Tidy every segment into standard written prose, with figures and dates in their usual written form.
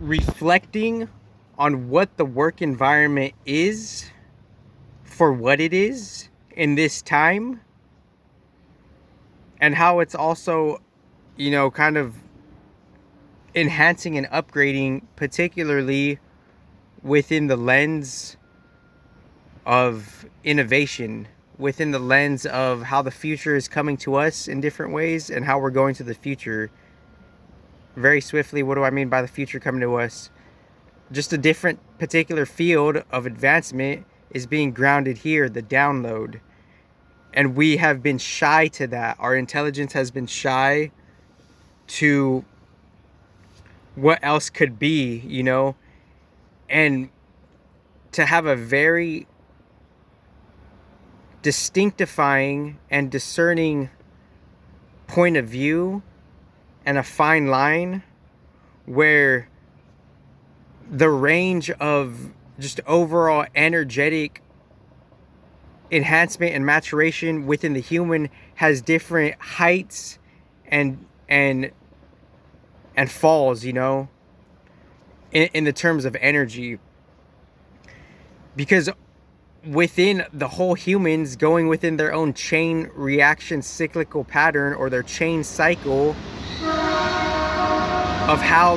reflecting on what the work environment is for what it is in this time, and how it's also, kind of enhancing and upgrading, particularly within the lens of innovation, within the lens of how the future is coming to us in different ways and how we're going to the future very swiftly. What do I mean by the future coming to us? Just a different particular field of advancement is being grounded here, the download. And we have been shy to that. Our intelligence has been shy to what else could be, and to have a very distinctifying and discerning point of view and a fine line where the range of just overall energetic enhancement and maturation within the human has different heights and falls, in the terms of energy. Because within the whole humans, going within their own chain reaction cyclical pattern, or their chain cycle of how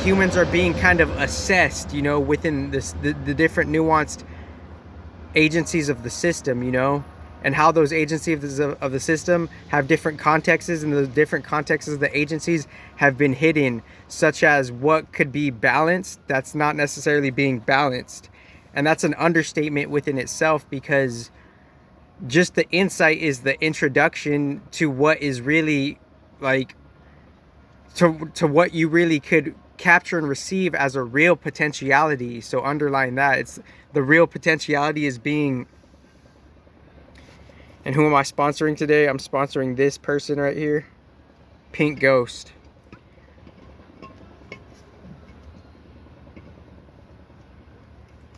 humans are being kind of assessed, within the different nuanced agencies of the system, and how those agencies of the system have different contexts, and the different contexts of the agencies have been hidden, such as what could be balanced that's not necessarily being balanced. And that's an understatement within itself, because just the insight is the introduction to what is really to what you really could capture and receive as a real potentiality. So underlying that, it's the real potentiality is being. And who am I sponsoring today? I'm sponsoring this person right here, Pink Ghost.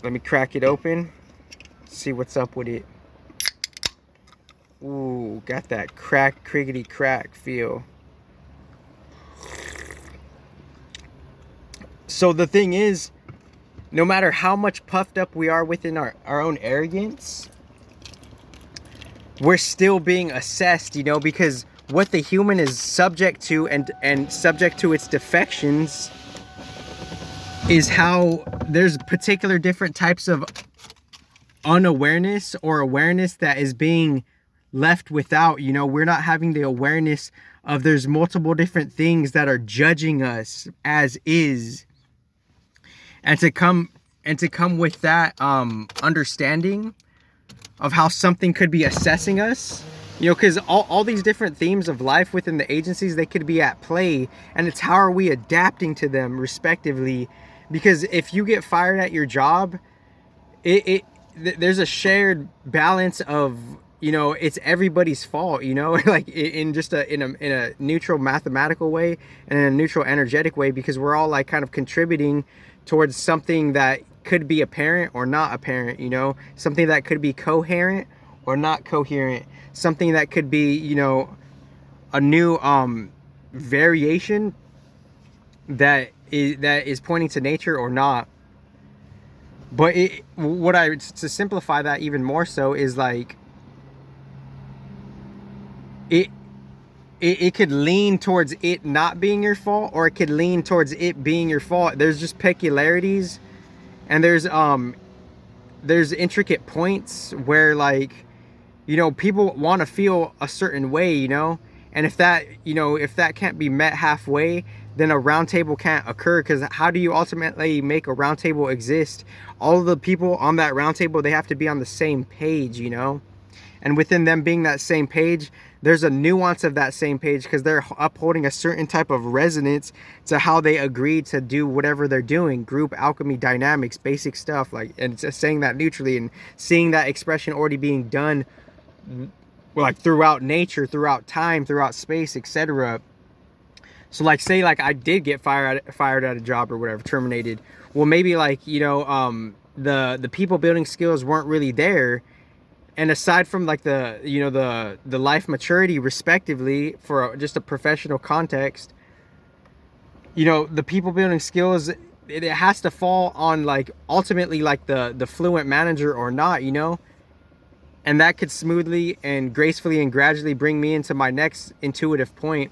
Let me crack it open, see what's up with it. Ooh, got that crack, criggity crack feel. So the thing is, no matter how much puffed up we are within our own arrogance, we're still being assessed, because what the human is subject to and subject to its defections is how there's particular different types of unawareness or awareness that is being left without. We're not having the awareness of there's multiple different things that are judging us as is. And to come with that understanding of how something could be assessing us, because all these different themes of life within the agencies, they could be at play, and it's how are we adapting to them respectively. Because if you get fired at your job, there's a shared balance of, it's everybody's fault, in just in a neutral mathematical way and in a neutral energetic way, because we're all kind of contributing towards something that could be apparent or not apparent, something that could be coherent or not coherent, something that could be, a new variation that is pointing to nature or not. But to simplify that even more so is it could lean towards it not being your fault, or it could lean towards it being your fault. There's just peculiarities, and there's intricate points where people want to feel a certain way, and if that can't be met halfway, then a round table can't occur. Because how do you ultimately make a round table exist? All of the people on that round table, they have to be on the same page, and within them being that same page, there's a nuance of that same page, because they're upholding a certain type of resonance to how they agree to do whatever they're doing. Group alchemy dynamics, basic stuff, and just saying that neutrally and seeing that expression already being done throughout nature, throughout time, throughout space, etc. So say I did get fired at a job or whatever, terminated. Well, maybe the people building skills weren't really there. And aside from the life maturity respectively for just a professional context, the people building skills it has to fall on like ultimately like the fluent manager or not, you know. And that could smoothly and gracefully and gradually bring me into my next intuitive point,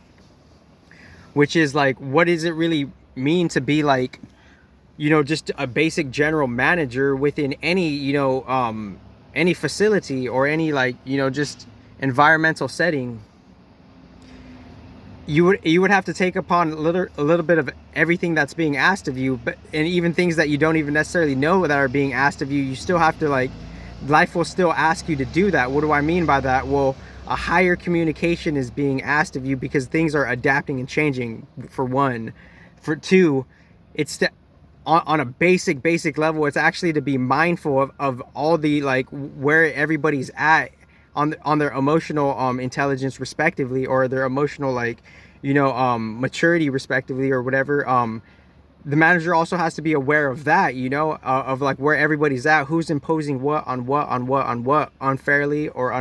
which is like, what does it really mean to be like, you know, just a basic general manager within any, you know, any facility or any like, you know, just environmental setting. You would have to take upon a little bit of everything that's being asked of you, but and even things that you don't even necessarily know that are being asked of you, you still have to like, life will still ask you to do that. What do I mean by that? Well, a higher communication is being asked of you because things are adapting and changing, for one. For two, it's on a basic level, it's actually to be mindful of all the like where everybody's at on their emotional intelligence respectively, or their emotional like, you know, maturity respectively, or whatever. The manager also has to be aware of that, you know, of like where everybody's at, who's imposing what on what unfairly or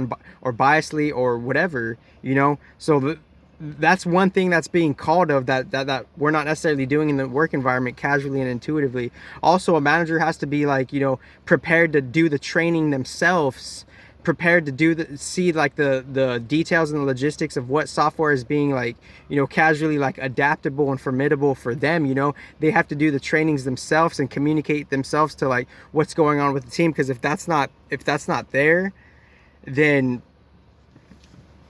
or biasly or whatever, you know. So that's one thing that's being called of that we're not necessarily doing in the work environment casually and intuitively. Also, a manager has to be like, you know, prepared to do the training themselves, prepared to do see like the details and the logistics of what software is being like, you know, casually like adaptable and formidable for them. You know, they have to do the trainings themselves and communicate themselves to like what's going on with the team, because if that's not there, then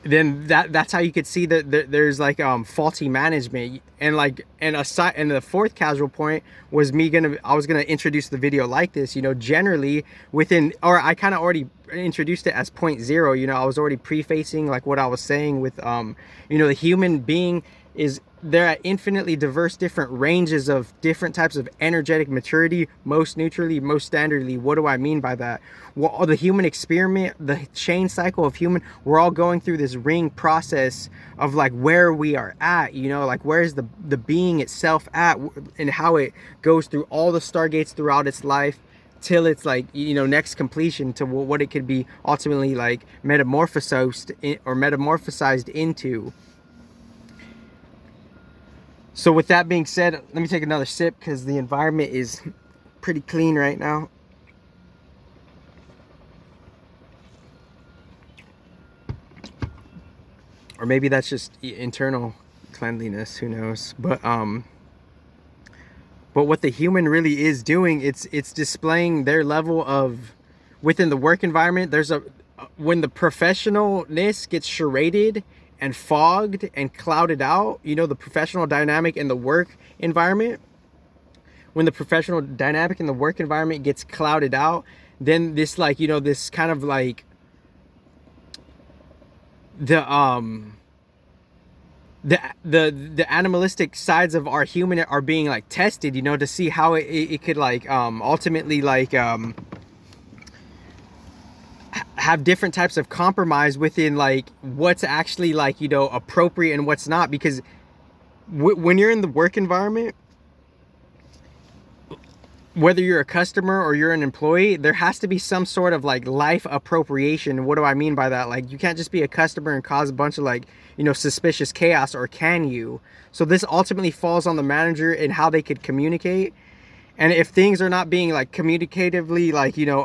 that's how you could see that there's like faulty management. And like, and aside, and the fourth casual point was I was gonna introduce the video like this, you know, generally within, or I kind of already introduced it as point zero, you know, I was already prefacing like what I was saying with you know, the human being is there at infinitely diverse different ranges of different types of energetic maturity, most neutrally, most standardly. What do I mean by that? Well, the human experiment, the chain cycle of human, we're all going through this ring process of like where we are at, you know, like where's the being itself at, and how it goes through all the stargates throughout its life till it's like, you know, next completion to what it could be ultimately like metamorphosized into. So with that being said, let me take another sip because the environment is pretty clean right now. Or maybe that's just internal cleanliness, who knows. But what the human really is doing, it's displaying their level of, within the work environment, there's when the professionalness gets charaded and fogged and clouded out, you know, the professional dynamic in the work environment, when the professional dynamic in the work environment gets clouded out, then this like, you know, this kind of like the animalistic sides of our human are being like tested, you know, to see how it could like ultimately like have different types of compromise within like what's actually like, you know, appropriate and what's not. Because when you're in the work environment, whether you're a customer or you're an employee, there has to be some sort of like life appropriation. What do I mean by that? Like, you can't just be a customer and cause a bunch of like, you know, suspicious chaos, or can you? So this ultimately falls on the manager and how they could communicate. And if things are not being like communicatively like, you know,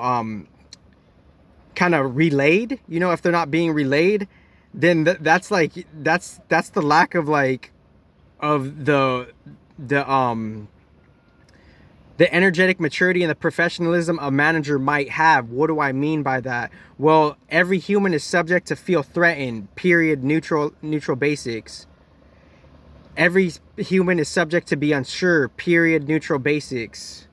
kind of relayed, you know, if they're not being relayed, then that's like, that's the lack of like, of the energetic maturity and the professionalism a manager might have. What do I mean by that? Well, every human is subject to feel threatened, period, neutral basics. Every human is subject to be unsure, period, neutral basics.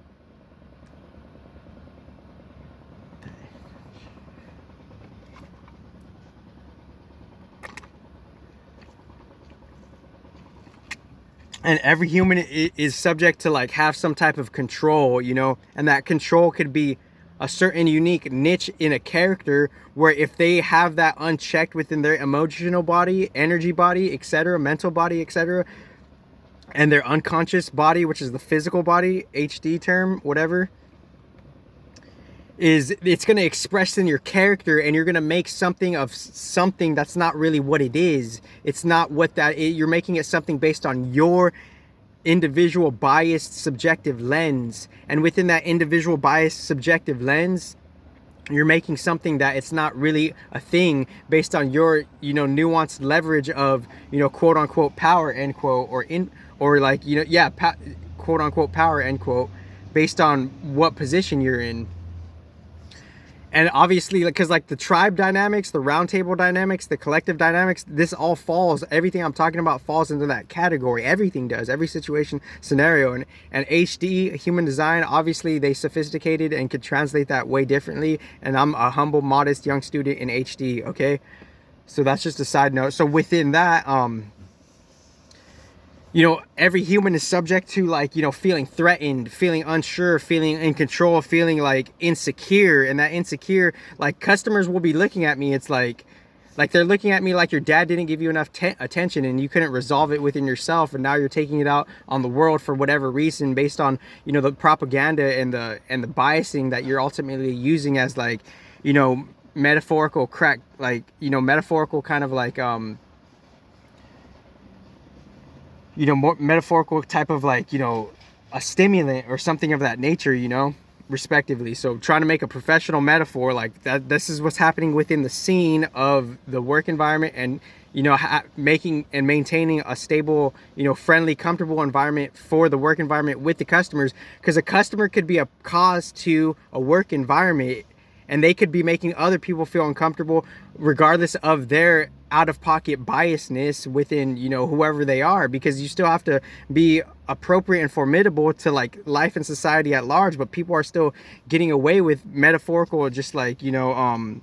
And every human is subject to like have some type of control, you know, and that control could be a certain unique niche in a character, where if they have that unchecked within their emotional body, energy body, etc., mental body, etc., and their unconscious body, which is the physical body, HD term, whatever, is it's going to express in your character, and you're going to make something of something that's not really what it is. It's not what that is. You're making it something based on your individual biased subjective lens, and within that individual biased subjective lens, you're making something that it's not really a thing based on your, you know, nuanced leverage of, you know, quote unquote power, end quote, or like, you know, yeah, quote unquote power, end quote, based on what position you're in. And obviously, because like the tribe dynamics, the round table dynamics, the collective dynamics, this all falls, everything I'm talking about falls into that category. Everything does, every situation, scenario. And HD, human design, obviously they sophisticated and could translate that way differently. And I'm a humble, modest young student in HD, okay? So that's just a side note. So within that, you know, every human is subject to, like, you know, feeling threatened, feeling unsure, feeling in control, feeling like insecure. And that insecure, like, customers will be looking at me. It's like they're looking at me like your dad didn't give you enough attention and you couldn't resolve it within yourself. And now you're taking it out on the world for whatever reason, based on, you know, the propaganda and the biasing that you're ultimately using as, like, you know, metaphorical metaphorical kind of like, you know, more metaphorical type of, like, you know, a stimulant or something of that nature, you know, respectively. So trying to make a professional metaphor like that, this is what's happening within the scene of the work environment, and, you know, making and maintaining a stable, you know, friendly, comfortable environment for the work environment with the customers, because a customer could be a cause to a work environment, and they could be making other people feel uncomfortable regardless of their out-of-pocket biasness within, you know, whoever they are, because you still have to be appropriate and formidable to, like, life and society at large, but people are still getting away with metaphorical, just like, you know,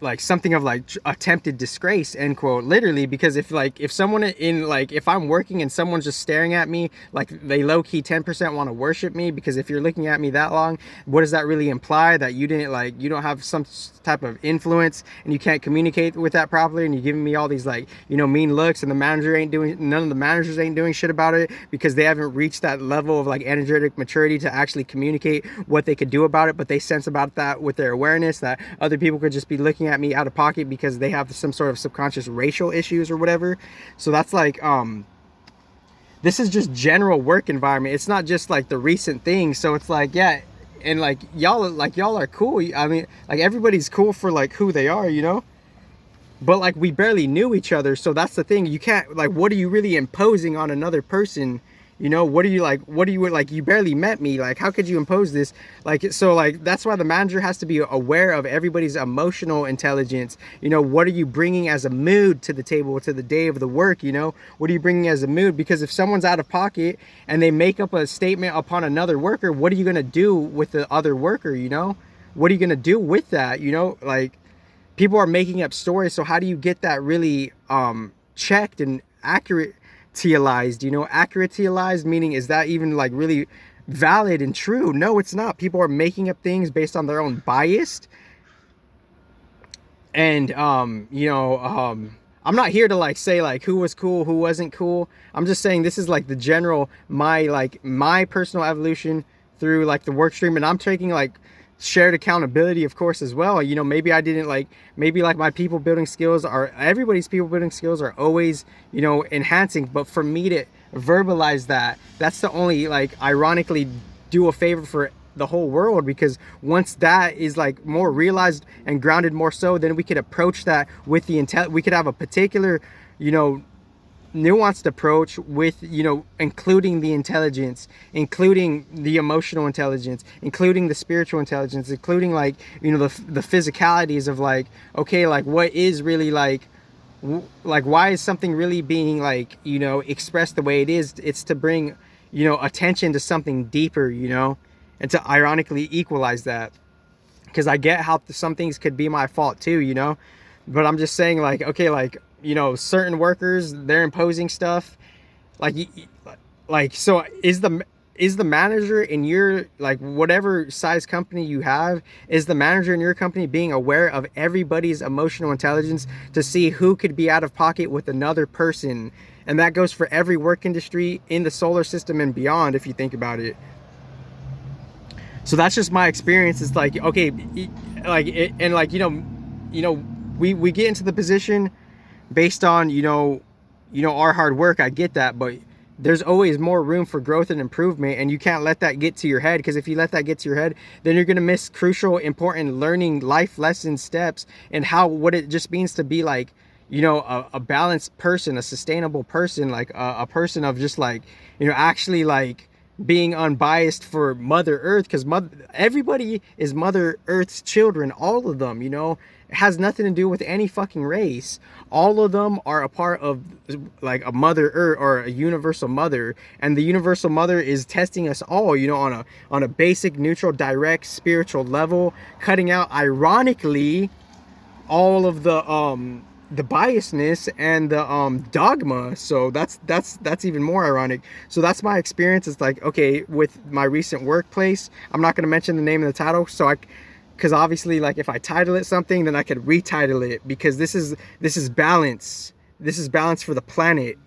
like something of like attempted disgrace, end quote, literally. Because if someone in, like, if I'm working and someone's just staring at me, like, they low-key 10% want to worship me, because if you're looking at me that long, what does that really imply? That you didn't, like, you don't have some type of influence and you can't communicate with that properly, and you're giving me all these, like, you know, mean looks, and none of the managers ain't doing shit about it, because they haven't reached that level of, like, energetic maturity to actually communicate what they could do about it. But they sense about that with their awareness that other people could just be looking at me out of pocket because they have some sort of subconscious racial issues or whatever. So that's like, this is just general work environment. It's not just like the recent thing. So it's like, yeah, and like y'all are cool. I mean, like, everybody's cool for, like, who they are, you know, but, like, we barely knew each other. So that's the thing. You can't, like, what are you really imposing on another person? You know, what are you, like, you barely met me. Like, how could you impose this? Like, so, like, that's why the manager has to be aware of everybody's emotional intelligence. You know, what are you bringing as a mood to the table, to the day of the work? You know, what are you bringing as a mood? Because if someone's out of pocket and they make up a statement upon another worker, what are you going to do with the other worker? You know, what are you going to do with that? You know, like, people are making up stories. So how do you get that really checked and accurate? You know, accurate meaning, is that even, like, really valid and true? No, it's not. People are making up things based on their own bias. And you know, I'm not here to, like, say, like, who was cool, who wasn't cool. I'm just saying this is, like, the general, my personal evolution through, like, the work stream. And I'm taking, like, shared accountability, of course, as well. You know, maybe I didn't, like, maybe, like, my people building skills are, everybody's people building skills are always, you know, enhancing. But for me to verbalize that, that's the only, like, ironically do a favor for the whole world, because once that is, like, more realized and grounded more so, then we could approach that with the intent. We could have a particular, you know, nuanced approach with, you know, including the intelligence, including the emotional intelligence, including the spiritual intelligence, including, like, you know, the physicalities of, like, okay, like, what is really, like, why is something really being, like, you know, expressed the way it is? It's to bring, you know, attention to something deeper, you know, and to ironically equalize that. Because I get how some things could be my fault too, you know, but I'm just saying, like, okay, like, you know, certain workers, they're imposing stuff, like, so is the manager in your, like, whatever size company you have, is the manager in your company being aware of everybody's emotional intelligence to see who could be out of pocket with another person? And that goes for every work industry in the solar system and beyond, if you think about it. So that's just my experience. It's like, okay, like, and, like, you know, we get into the position based on, you know, our hard work. I get that, but there's always more room for growth and improvement, and you can't let that get to your head, because if you let that get to your head, then you're going to miss crucial, important learning life lesson steps, and what it just means to be like, a balanced person, a sustainable person, like a person of just like, actually like being unbiased for Mother Earth, because everybody is Mother Earth's children, all of them. It has nothing to do with any fucking race. All of them are a part of like a Mother Earth, or a universal mother, and the universal mother is testing us all, on a basic, neutral, direct, spiritual level, cutting out, ironically, all of the biasness and the dogma. So that's even more ironic. So that's my experience. It's like, okay, with my recent workplace, I'm not going to mention the name of the title, because obviously, like, if I title it something, then I could retitle it, because this is balance. This is balance for the planet.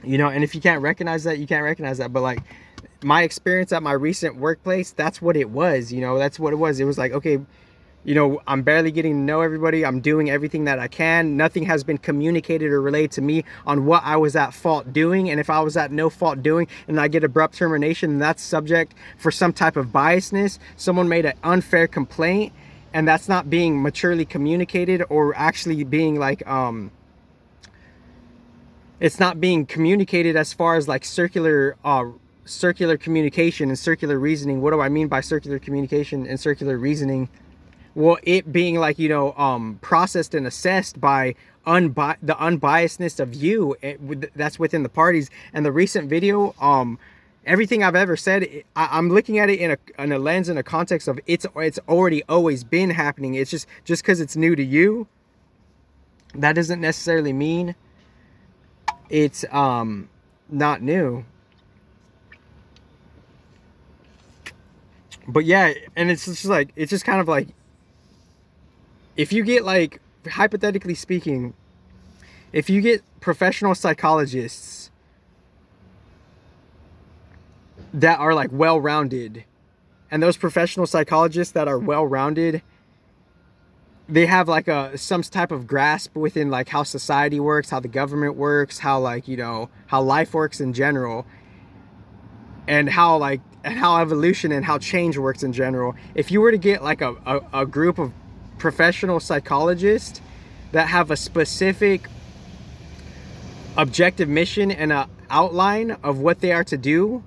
And if you can't recognize that, you can't recognize that. But like, my experience at my recent workplace, that's what it was. That's what it was. It was like, okay, I'm barely getting to know everybody. I'm doing everything that I can. Nothing has been communicated or relayed to me on what I was at fault doing. And if I was at no fault doing and I get abrupt termination, then that's subject for some type of biasness. Someone made an unfair complaint, and that's not being maturely communicated, or actually being like, it's not being communicated as far as like circular communication and circular reasoning. What do I mean by circular communication and circular reasoning? Well, it being like, processed and assessed by the unbiasedness of you, that's within the parties. And the recent video, everything I've ever said, I'm looking at it in a lens, in a context of it's already always been happening. It's just because it's new to you, that doesn't necessarily mean it's not new. But yeah, and it's just kind of like, if you get, like, hypothetically speaking, if you get professional psychologists that are like well-rounded, and those professional psychologists that are well-rounded, they have like some type of grasp within like how society works, how the government works, how like, how life works in general, and how evolution and how change works in general. If you were to get like a group of professional psychologists that have a specific objective mission and an outline of what they are to do,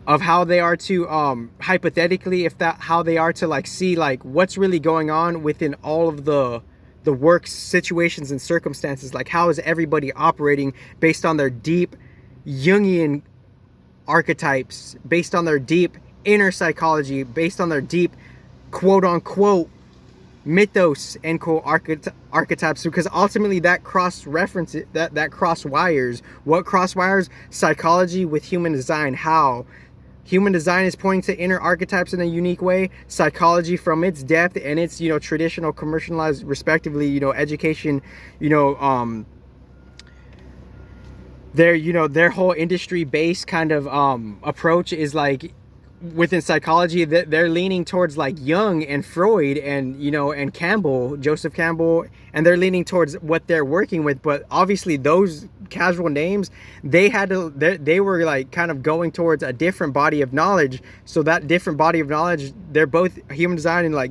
of how they are to hypothetically, how they are to like see like what's really going on within all of the work situations and circumstances, like how is everybody operating based on their deep Jungian archetypes, based on their deep inner psychology, based on their deep quote unquote mythos and quote archetypes, because ultimately that cross references, that cross wires. What cross wires? Psychology with human design. How human design is pointing to inner archetypes in a unique way. Psychology from its depth and its traditional, commercialized, respectively, education, their whole industry based kind of approach is like, within psychology, that they're leaning towards like Jung and Freud and and Campbell, Joseph Campbell, and they're leaning towards what they're working with. But obviously those casual names, they were like kind of going towards a different body of knowledge. So that different body of knowledge, they're both human design and like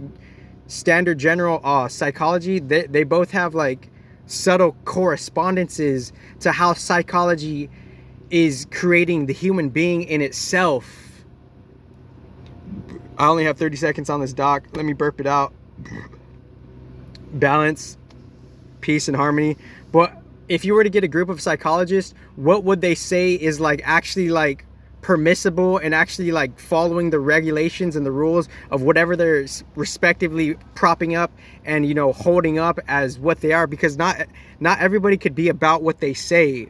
standard general psychology. They both have like subtle correspondences to how psychology is creating the human being in itself. I only have 30 seconds on this doc. Let me burp it out. Balance, peace, and harmony. But if you were to get a group of psychologists, what would they say is like actually like permissible and actually like following the regulations and the rules of whatever they're respectively propping up and holding up as what they are? Because not everybody could be about what they say.